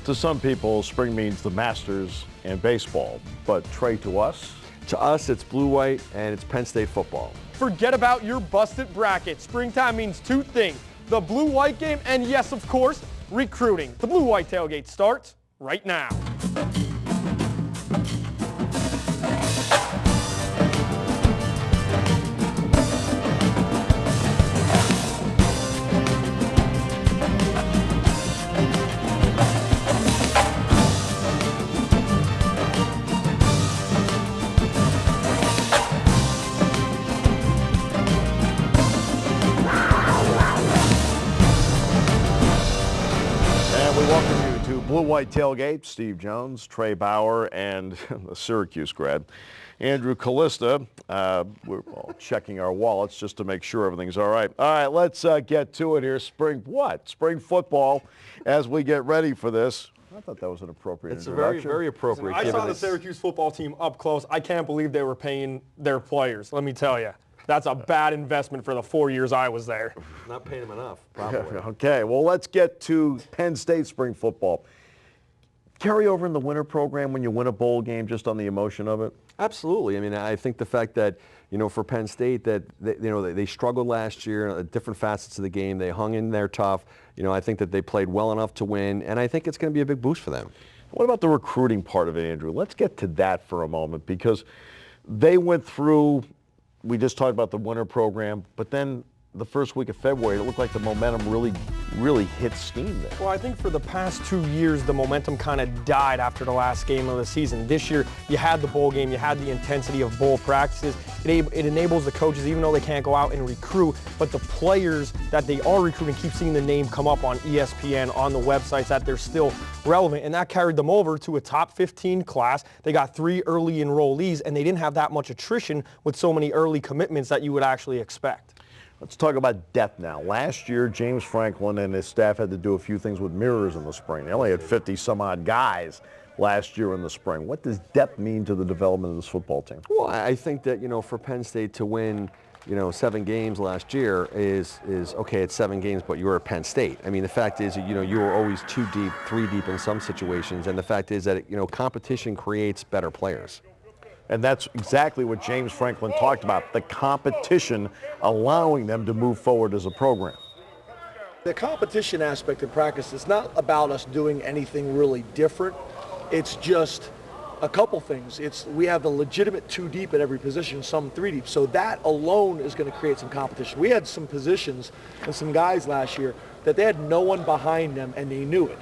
To some people, spring means the Masters and baseball, but Trey, to us? To us, it's blue-white and it's Penn State football. Forget about your busted bracket. Springtime means two things, the blue-white game and, yes, of course, recruiting. The blue-white tailgate starts right now. Blue-White Tailgate, Steve Jones, Trey Bauer, and the Syracuse grad, Andrew Callista. We're all checking our wallets just to make sure everything's all right. All right, let's get to it here. Spring football as we get ready for this. I thought that was an appropriate introduction. It's very appropriate. I saw the Syracuse football team up close. I can't believe they were paying their players, let me tell you. That's a bad investment for the 4 years I was there. Not paying them enough, probably. Okay, well, let's get to Penn State spring football. Carry over in the winter program when you win a bowl game just on the emotion of it? Absolutely. I mean, I think the fact that, for Penn State that, they struggled last year, different facets of the game. They hung in there tough. I think that they played well enough to win, and I think it's going to be a big boost for them. What about the recruiting part of it, Andrew? Let's get to that for a moment because they went through, we just talked about the winter program, but then the first week of February, it looked like the momentum really hit steam there. Well, I think for the past 2 years, the momentum kind of died after the last game of the season. This year, you had the bowl game, you had the intensity of bowl practices. It enables the coaches, even though they can't go out and recruit, but the players that they are recruiting keep seeing the name come up on ESPN, on the websites, that they're still relevant, and that carried them over to a top 15 class. They got 3 early enrollees, and they didn't have that much attrition with so many early commitments that you would actually expect. Let's talk about depth now. Last year, James Franklin and his staff had to do a few things with mirrors in the spring. They only had 50-some-odd guys last year in the spring. What does depth mean to the development of this football team? Well, I think that, for Penn State to win, 7 games last year is okay, it's 7 games, but you were at Penn State. I mean, the fact is, you were always 2 deep, 3 deep in some situations, and the fact is that, competition creates better players. And that's exactly what James Franklin talked about, the competition allowing them to move forward as a program. The competition aspect of practice is not about us doing anything really different. It's just a couple things. We have a legitimate 2 deep at every position, some 3 deep. So that alone is going to create some competition. We had some positions and some guys last year that they had no one behind them and they knew it.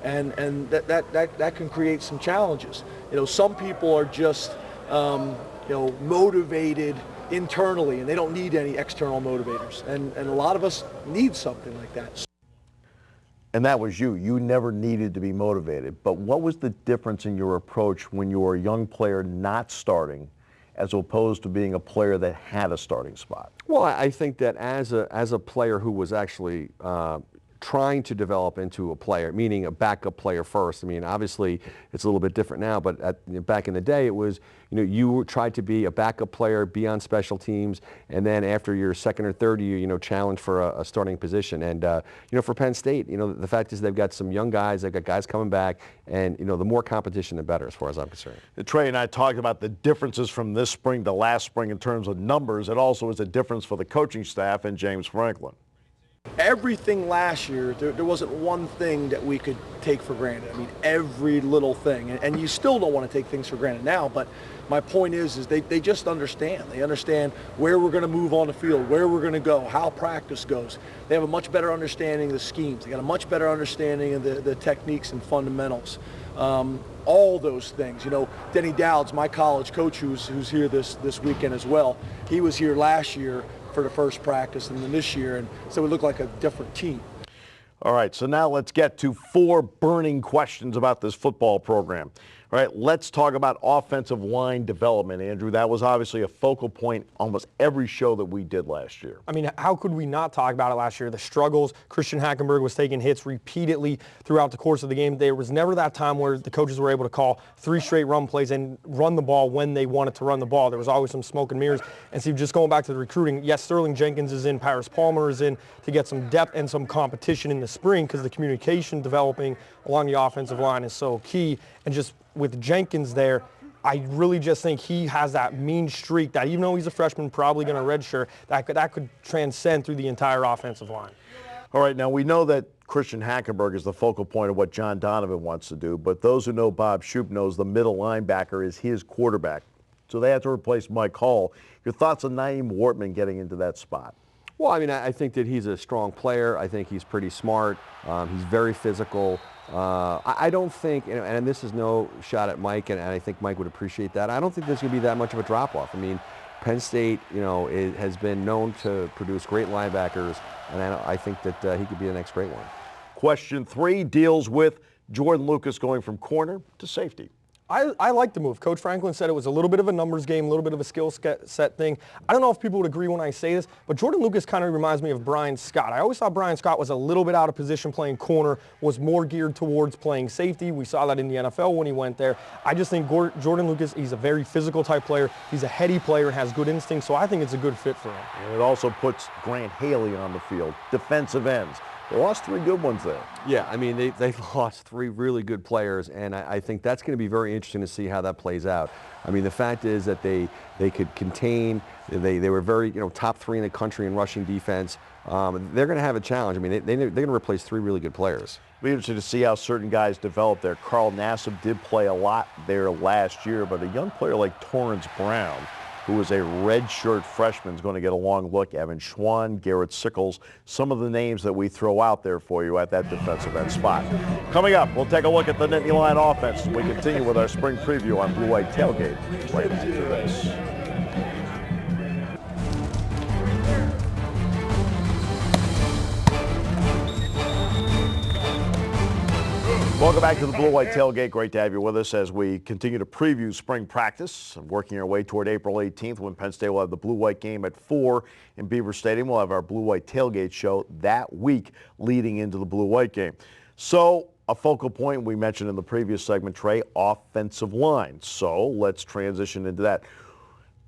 And that can create some challenges. Some people are just motivated internally, and they don't need any external motivators. And a lot of us need something like that. And that was you. You never needed to be motivated. But what was the difference in your approach when you were a young player not starting as opposed to being a player that had a starting spot? Well, I think that as a player who was actually trying to develop into a player, meaning a backup player first. I mean, obviously, it's a little bit different now, but back in the day, it was, you tried to be a backup player, be on special teams, and then after your second or third year, challenge for a starting position. And, for Penn State, the fact is they've got some young guys, they've got guys coming back, and, the more competition, the better, as far as I'm concerned. Trey and I talked about the differences from this spring to last spring in terms of numbers. It also is a difference for the coaching staff and James Franklin. Everything last year, there wasn't one thing that we could take for granted. I mean, every little thing. And you still don't want to take things for granted now, but my point is they just understand. They understand where we're going to move on the field, where we're going to go, how practice goes. They have a much better understanding of the schemes. They got a much better understanding of the techniques and fundamentals. All those things. Denny Dowds, my college coach who's here this weekend as well, he was here last year for the first practice and then this year, and so we look like a different team. All right, so now let's get to 4 burning questions about this football program. All right, let's talk about offensive line development, Andrew. That was obviously a focal point almost every show that we did last year. I mean, how could we not talk about it last year? The struggles. Christian Hackenberg was taking hits repeatedly throughout the course of the game. There was never that time where the coaches were able to call 3 straight run plays and run the ball when they wanted to run the ball. There was always some smoke and mirrors. And so just going back to the recruiting, yes, Sterling Jenkins is in, Paris Palmer is in to get some depth and some competition in the spring because the communication developing along the offensive line is so key. And just with Jenkins there, I really just think he has that mean streak that even though he's a freshman, probably going to redshirt, that could transcend through the entire offensive line. All right, now we know that Christian Hackenberg is the focal point of what John Donovan wants to do, but those who know Bob Shoop knows the middle linebacker is his quarterback. So they have to replace Mike Hall. Your thoughts on Naeem Wortman getting into that spot? Well, I mean, I think that he's a strong player. I think he's pretty smart. He's very physical. I don't think, and this is no shot at Mike, and I think Mike would appreciate that. I don't think there's going to be that much of a drop-off. I mean, Penn State, has been known to produce great linebackers, and I think that he could be the next great one. Question 3 deals with Jordan Lucas going from corner to safety. I like the move. Coach Franklin said it was a little bit of a numbers game, a little bit of a skill set thing. I don't know if people would agree when I say this, but Jordan Lucas kind of reminds me of Brian Scott. I always thought Brian Scott was a little bit out of position playing corner, was more geared towards playing safety. We saw that in the NFL when he went there. I just think Jordan Lucas, he's a very physical type player. He's a heady player and has good instincts, so I think it's a good fit for him. And it also puts Grant Haley on the field, defensive ends. They lost 3 good ones there. Yeah, I mean, they lost 3 really good players, and I think that's going to be very interesting to see how that plays out. I mean, the fact is that they could contain, they were very, top 3 in the country in rushing defense. They're going to have a challenge. I mean, they're going to replace 3 really good players. It'll be interesting to see how certain guys develop there. Carl Nassib did play a lot there last year, but a young player like Torrance Brown, who is a redshirt freshman, is going to get a long look. Evan Schwann, Garrett Sickles, some of the names that we throw out there for you at that defensive end spot. Coming up, we'll take a look at the Nittany Lion offense. We continue with our spring preview on Blue White Tailgate right after this. Welcome back to the Blue White Tailgate. Great to have you with us as we continue to preview spring practice and working our way toward April 18th when Penn State will have the Blue White game at 4 in Beaver Stadium. We'll have our Blue White Tailgate show that week leading into the Blue White game. So a focal point we mentioned in the previous segment, Trey, offensive line. So let's transition into that.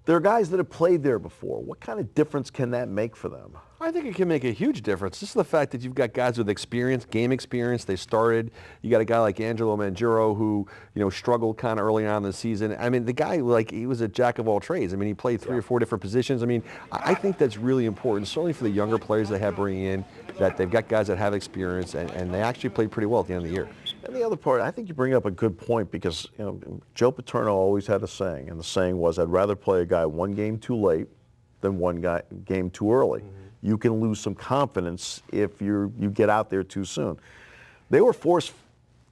There are guys that have played there before. What kind of difference can that make for them? I think it can make a huge difference. Just the fact that you've got guys with experience, game experience. They started. You got a guy like Angelo Mangiero who, struggled kind of early on in the season. I mean, the guy, he was a jack of all trades. I mean, he played 3 or 4 different positions. I mean, I think that's really important, certainly for the younger players they have bringing in, that they've got guys that have experience, and they actually played pretty well at the end of the year. And the other part, I think you bring up a good point because, Joe Paterno always had a saying, and the saying was, I'd rather play a guy 1 game too late than 1 game too early. Mm-hmm. You can lose some confidence if you get out there too soon. They were forced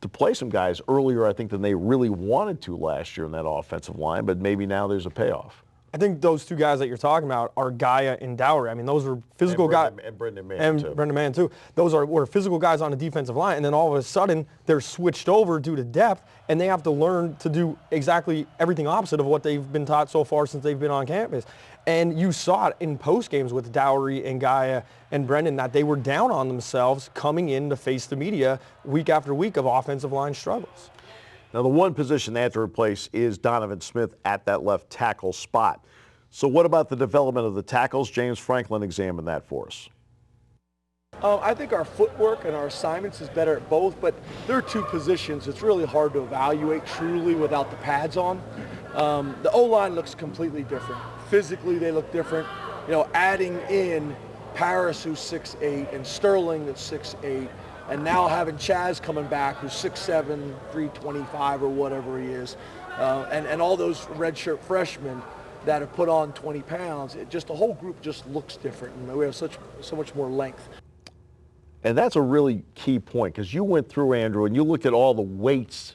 to play some guys earlier, I think, than they really wanted to last year in that offensive line, but maybe now there's a payoff. I think those 2 guys that you're talking about are Gaia and Dowry. I mean, those were physical guys. And Brendan Mann, too. Brendan Mann, too. Those were physical guys on the defensive line, and then all of a sudden, they're switched over due to depth, and they have to learn to do exactly everything opposite of what they've been taught so far since they've been on campus. And you saw it in post games with Dowry and Gaia and Brendan that they were down on themselves coming in to face the media week after week of offensive line struggles. Now, the one position they have to replace is Donovan Smith at that left tackle spot. So what about the development of the tackles? James Franklin examined that for us. I think our footwork and our assignments is better at both, but there are 2 positions it's really hard to evaluate truly without the pads on. The O-line looks completely different. Physically, they look different. Adding in Paris, who's 6'8", and Sterling, that's 6'8", and now having Chaz coming back, who's 6'7", 325 or whatever he is, and all those redshirt freshmen that have put on 20 pounds, the whole group just looks different, and we have so much more length. And that's a really key point, because you went through, Andrew, and you looked at all the weights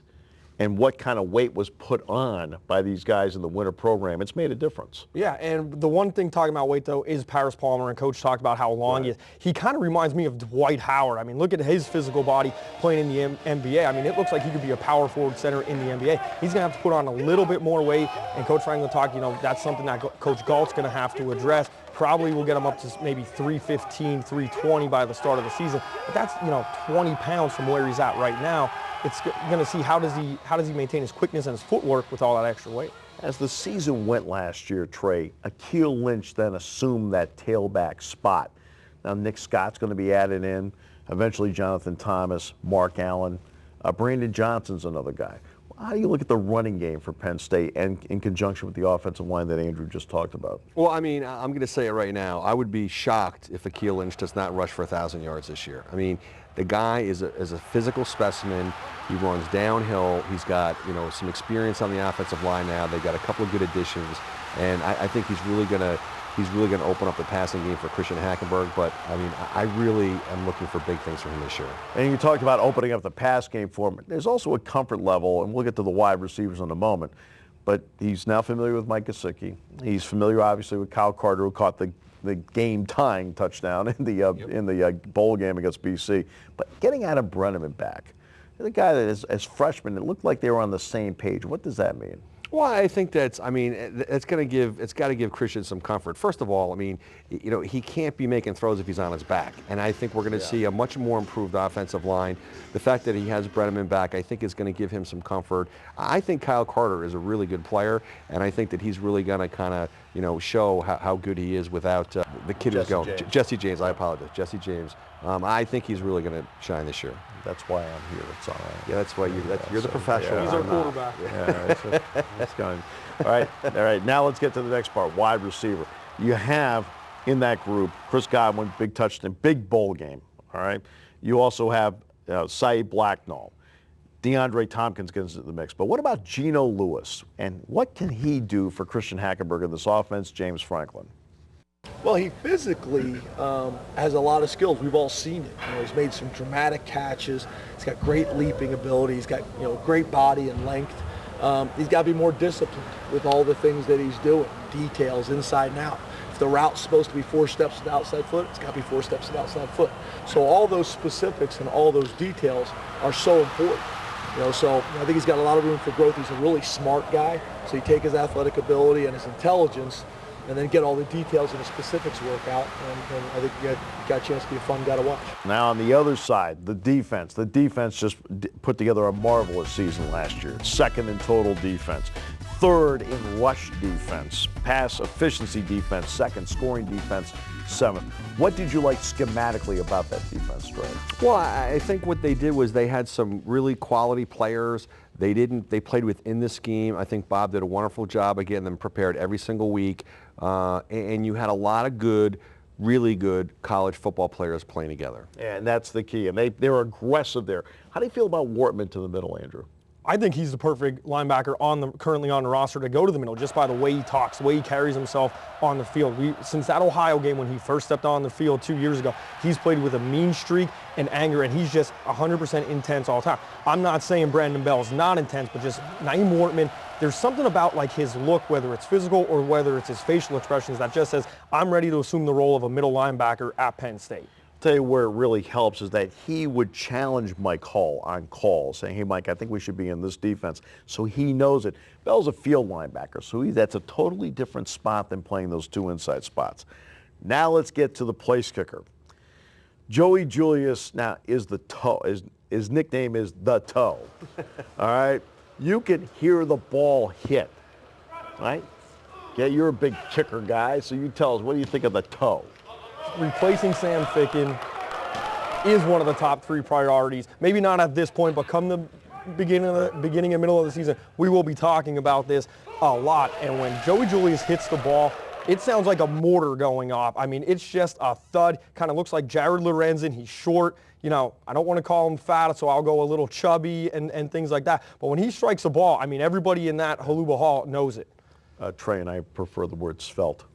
and what kind of weight was put on by these guys in the winter program, it's made a difference. Yeah, and the one thing talking about weight, though, is Paris Palmer, and Coach talked about how long he is. He kind of reminds me of Dwight Howard. I mean, look at his physical body playing in the NBA. I mean, it looks like he could be a power forward center in the NBA. He's going to have to put on a little bit more weight, and Coach Franklin talked, that's something that Coach Galt's going to have to address. Probably will get him up to maybe 315, 320 by the start of the season. But that's, 20 pounds from where he's at right now. It's going to see how does he maintain his quickness and his footwork with all that extra weight. As the season went last year, Trey, Akeel Lynch then assumed that tailback spot. Now Nick Scott's going to be added in, eventually Jonathan Thomas, Mark Allen, Brandon Johnson's another guy. How do you look at the running game for Penn State and in conjunction with the offensive line that Andrew just talked about? Well, I mean, I'm going to say it right now. I would be shocked if Akeel Lynch does not rush for 1,000 yards this year. I mean, the guy is a physical specimen. He runs downhill. He's got, some experience on the offensive line now. They've got a couple of good additions, and I think he's really going to open up the passing game for Christian Hackenberg. But I mean, I really am looking for big things from him this year. And you talked about opening up the pass game for him. There's also a comfort level, and we'll get to the wide receivers in a moment. But he's now familiar with Mike Gesicki. He's familiar, obviously, with Kyle Carter, who caught the game-tying touchdown in the bowl game against BC. But getting Adam Brenneman back, the guy that is, as freshmen, it looked like they were on the same page. What does that mean? Well, I think it's got to give Christian some comfort. First of all, I mean, he can't be making throws if he's on his back. And I think we're going to see a much more improved offensive line. The fact that he has Brenneman back, I think, is going to give him some comfort. I think Kyle Carter is a really good player, and I think that he's really going to kind of, show how good he is without the kid who's going. Jesse James, I apologize. Jesse James. I think he's really going to shine this year. That's why I'm here. It's all right. Yeah, that's why you're the professional. Yeah. He's our quarterback. Yeah, it's going. All right. Now let's get to the next part. Wide receiver. You have in that group Chris Godwin, big touchdown, big bowl game. All right. You also have Saeed Blacknall. DeAndre Tompkins gets into the mix. But what about Geno Lewis? And what can he do for Christian Hackenberg in this offense, James Franklin? Well, he physically has a lot of skills. We've all seen it. He's made some dramatic catches. He's got great leaping ability. He's got great body and length. He's got to be more disciplined with all the things that he's doing, details inside and out. If the route's supposed to be 4 steps to the outside foot, it's got to be 4 steps to the outside foot. So all those specifics and all those details are so important. So I think he's got a lot of room for growth. He's a really smart guy. So you take his athletic ability and his intelligence and then get all the details and the specifics work out, and I think you got a chance to be a fun guy to watch. Now on the other side, the defense. The defense just put together a marvelous season last year. 2nd in total defense, 3rd in rush defense, pass efficiency defense, 2nd scoring defense, 7th. What did you like schematically about that defense, Trey? Well, I think what they did was they had some really quality players. They played within the scheme. I think Bob did a wonderful job of getting them prepared every single week. And you had a lot of really good college football players playing together. And that's the key. And they're aggressive there. How do you feel about Wortman to the middle, Andrew? I think he's the perfect linebacker currently on the roster to go to the middle, just by the way he talks, the way he carries himself on the field. Since that Ohio game when he first stepped on the field 2 years ago, he's played with a mean streak and anger, and he's just 100% intense all the time. I'm not saying Brandon Bell's not intense, but just Naeem Wortman, there's something about like his look, whether it's physical or whether it's his facial expressions, that just says, I'm ready to assume the role of a middle linebacker at Penn State. Tell you where it really helps is that he would challenge Mike Hall on calls, saying, hey, Mike, I think we should be in this defense. So he knows it. Bell's a field linebacker, so that's a totally different spot than playing those 2 inside spots. Now let's get to the place kicker. Joey Julius now is the toe. His nickname is the toe. All right? You can hear the ball hit, right? Yeah, you're a big kicker guy, so you tell us, what do you think of the toe? Replacing Sam Ficken is one of the top 3 priorities. Maybe not at this point, but come the beginning and middle of the season, we will be talking about this a lot. And when Joey Julius hits the ball, it sounds like a mortar going off. I mean, it's just a thud. Kind of looks like Jared Lorenzen. He's short. I don't want to call him fat, so I'll go a little chubby and things like that. But when he strikes a ball, I mean, everybody in that Haluba Hall knows it. Trey and I prefer the word svelte.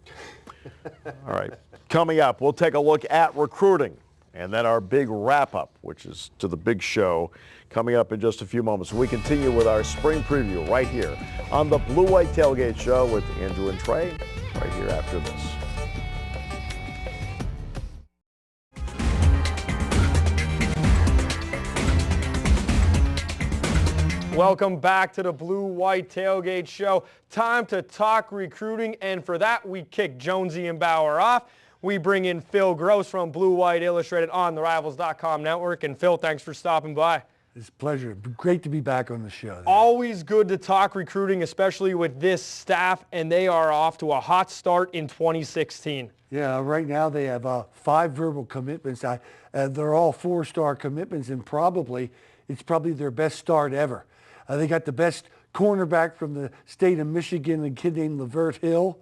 All right. Coming up, we'll take a look at recruiting and then our big wrap-up, which is to the big show, coming up in just a few moments. We continue with our spring preview right here on the Blue White Tailgate Show with Andrew and Trey, right here after this. Welcome back to the Blue White Tailgate Show. Time to talk recruiting, and for that we kick Jonesy and Bauer off. We bring in Phil Gross from Blue White Illustrated on the Rivals.com network. And Phil, thanks for stopping by. It's a pleasure. Great to be back on the show. Always good to talk recruiting, especially with this staff, and they are off to a hot start in 2016. Yeah, right now they have 5 verbal commitments. They're all 4-star commitments, and it's probably their best start ever. They got the best cornerback from the state of Michigan, a kid named Lavert Hill.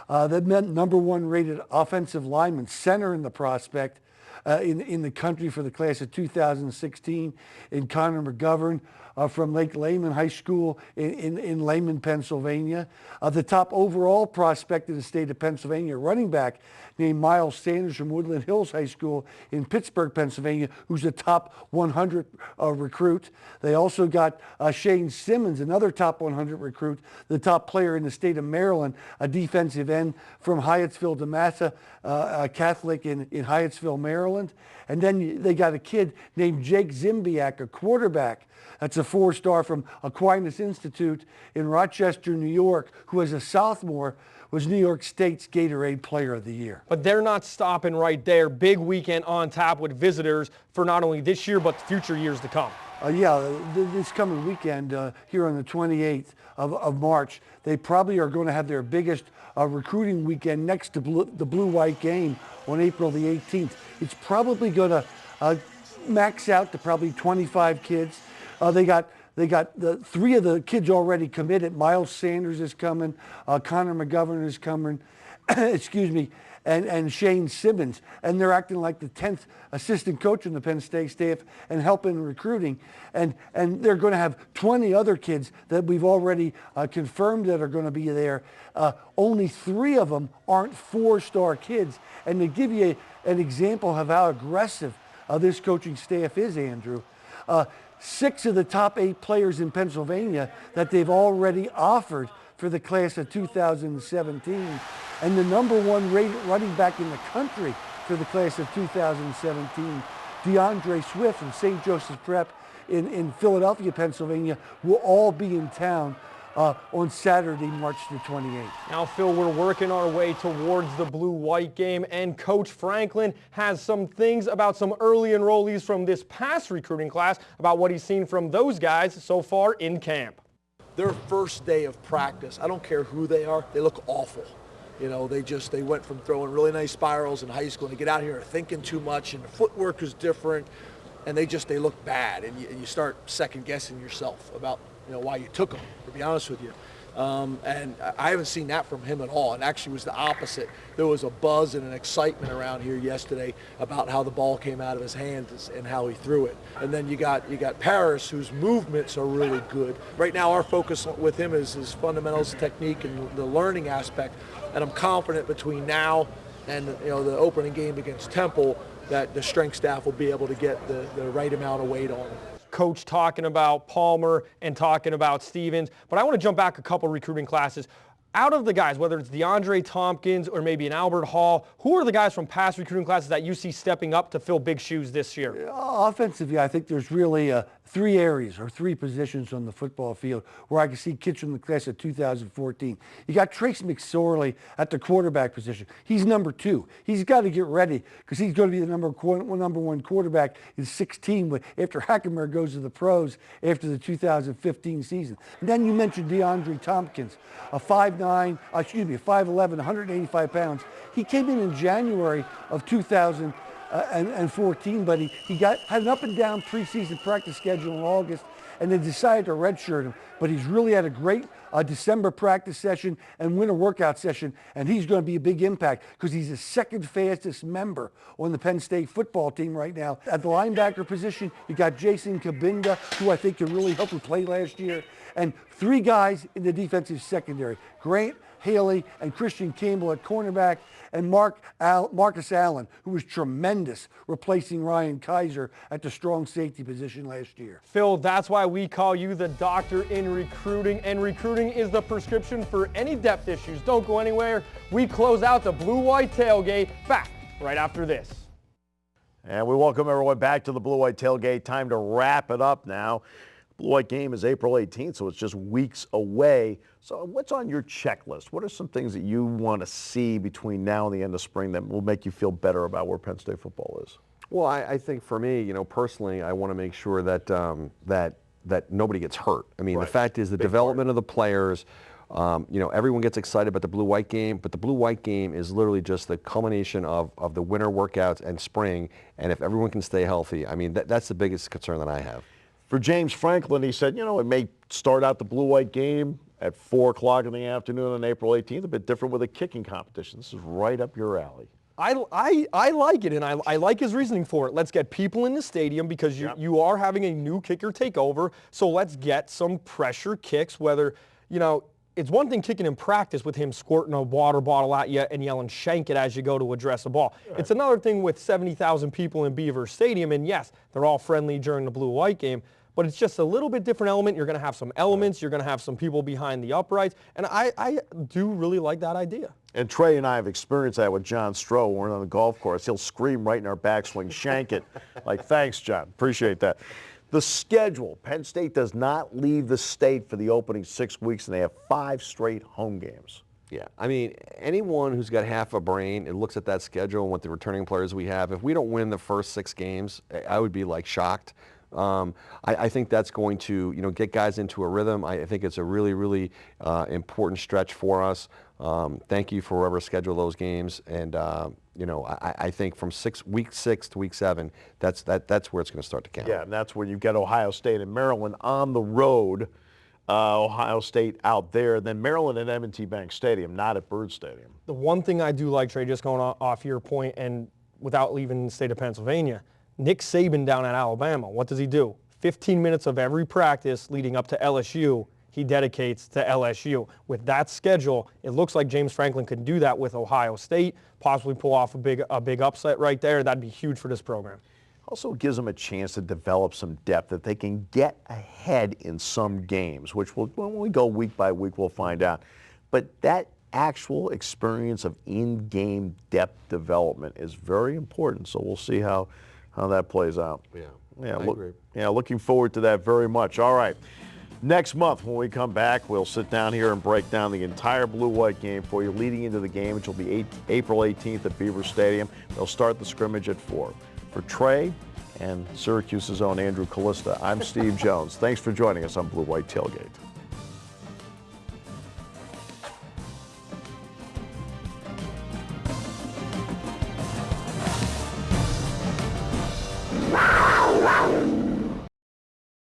They met #1 rated offensive lineman, center in the prospect in the country for the class of 2016 in Connor McGovern from Lake Lehman High School in Lehman, Pennsylvania. The top overall prospect in the state of Pennsylvania, running back named Miles Sanders from Woodland Hills High School in Pittsburgh, Pennsylvania, who's a top 100 recruit. They also got Shane Simmons, another top 100 recruit, the top player in the state of Maryland, a defensive end from Hyattsville DeMassa Catholic in Hyattsville, Maryland. And then they got a kid named Jake Zimbiak, a quarterback. That's a 4-star from Aquinas Institute in Rochester, New York, who as a sophomore was New York State's Gatorade Player of the Year. But they're not stopping right there. Big weekend on tap with visitors for not only this year, but future years to come. This coming weekend here on the 28th of March, they probably are going to have their biggest recruiting weekend next to the Blue-White game on April the 18th. It's probably going to max out to probably 25 kids. They got the 3 of the kids already committed. Miles Sanders is coming. Connor McGovern is coming. Excuse me. And Shane Simmons. And they're acting like the 10th assistant coach in the Penn State staff and helping recruiting. And they're going to have 20 other kids that we've already confirmed that are going to be there. Only 3 of them aren't 4-star kids. And to give you an example of how aggressive this coaching staff is, Andrew, 6 of the top 8 players in Pennsylvania that they've already offered for the class of 2017. And the #1 rated running back in the country for the class of 2017, DeAndre Swift from St. Joseph Prep in Philadelphia, Pennsylvania, will all be in town on Saturday, March the 28th. Now, Phil, we're working our way towards the Blue-White game, and Coach Franklin has some things about some early enrollees from this past recruiting class about what he's seen from those guys so far in camp. Their first day of practice, I don't care who they are, they look awful. You know, they went from throwing really nice spirals in high school and they get out here thinking too much, and the footwork is different, and they look bad, and you start second guessing yourself about why you took them, to be honest with you. And I haven't seen that from him at all. And actually it was the opposite. There was a buzz and an excitement around here yesterday about how the ball came out of his hands and how he threw it. And then you got Paris, whose movements are really good. Right now our focus with him is his fundamentals, technique, and the learning aspect. And I'm confident between now and the opening game against Temple that the strength staff will be able to get the right amount of weight on him. Coach talking about Palmer and talking about Stevens, but I want to jump back a couple recruiting classes. Out of the guys, whether it's DeAndre Tompkins or maybe an Albert Hall, who are the guys from past recruiting classes that you see stepping up to fill big shoes this year? Offensively, I think there's really 3 areas or 3 positions on the football field where I can see kids from the class of 2014. You got Trace McSorley at the quarterback position. He's #2. He's got to get ready because he's going to be the number 1 quarterback in 16 after Hackenberg goes to the pros after the 2015 season. And then you mentioned DeAndre Tompkins, a 5'11", 185 pounds. He came in January of 2014, but he had an up and down preseason practice schedule in August, and they decided to redshirt him. But he's really had a great December practice session and winter workout session, and he's going to be a big impact because he's the 2nd fastest member on the Penn State football team right now. At the linebacker position, you got Jason Kabinda, who I think can really help him play last year, and 3 guys in the defensive secondary, Grant Haley and Christian Campbell at cornerback, and Marcus Allen, who was tremendous replacing Ryan Kaiser at the strong safety position last year. Phil, that's why we call you the doctor in recruiting, and recruiting is the prescription for any depth issues. Don't go anywhere. We close out the Blue-White Tailgate back right after this. And we welcome everyone back to the Blue-White Tailgate. Time to wrap it up now. Blue-White game is April 18th, so it's just weeks away. So what's on your checklist? What are some things that you want to see between now and the end of spring that will make you feel better about where Penn State football is? Well, I think for me, personally, I want to make sure that that nobody gets hurt. I mean, Right. The fact is the development of the players. Everyone gets excited about the Blue-White game, but the Blue-White game is literally just the culmination of the winter workouts and spring. And if everyone can stay healthy, I mean, that's the biggest concern that I have. For James Franklin, he said, it may start out the Blue-White game at 4 o'clock in the afternoon on April 18th, a bit different with a kicking competition. This is right up your alley. I like it, and I like his reasoning for it. Let's get people in the stadium because you are having a new kicker take over, so let's get some pressure kicks, whether, it's one thing kicking in practice with him squirting a water bottle at you and yelling, "Shank it," as you go to address a ball. Right. It's another thing with 70,000 people in Beaver Stadium, and yes, they're all friendly during the Blue-White game, but it's just a little bit different element. You're going to have some elements. You're going to have some people behind the uprights, and I do really like that idea. And Trey and I have experienced that with John Stroh. When we're on the golf course, he'll scream right in our backswing, "Shank it." Like, thanks, John. Appreciate that. The schedule. Penn State does not leave the state for the opening 6 weeks, and they have 5 straight home games. Yeah, I mean, anyone who's got half a brain and looks at that schedule and what the returning players we have, if we don't win the first 6 games, I would be shocked. I think that's going to, get guys into a rhythm. I think it's a really, really important stretch for us. Thank you for whoever scheduled those games, and I think from week 6 to week 7, that's where it's going to start to count. Yeah, and that's where you get Ohio State and Maryland on the road. Ohio State out there, then Maryland at M&T Bank Stadium, not at Byrd Stadium. The one thing I do like, Trey, just going off your point, and without leaving the state of Pennsylvania, Nick Saban down at Alabama, what does he do? 15 minutes of every practice leading up to LSU, he dedicates to LSU. With that schedule, it looks like James Franklin could do that with Ohio State, possibly pull off a big upset right there. That'd be huge for this program. Also gives them a chance to develop some depth that they can get ahead in some games, which when we go week by week, we'll find out. But that actual experience of in-game depth development is very important, so we'll see how that plays out. I agree. Yeah, looking forward to that very much. All right. Next month, when we come back, we'll sit down here and break down the entire Blue-White game for you leading into the game, which will be April 18th at Beaver Stadium. They'll start the scrimmage at 4. For Trey and Syracuse's own Andrew Callista, I'm Steve Jones. Thanks for joining us on Blue-White Tailgate.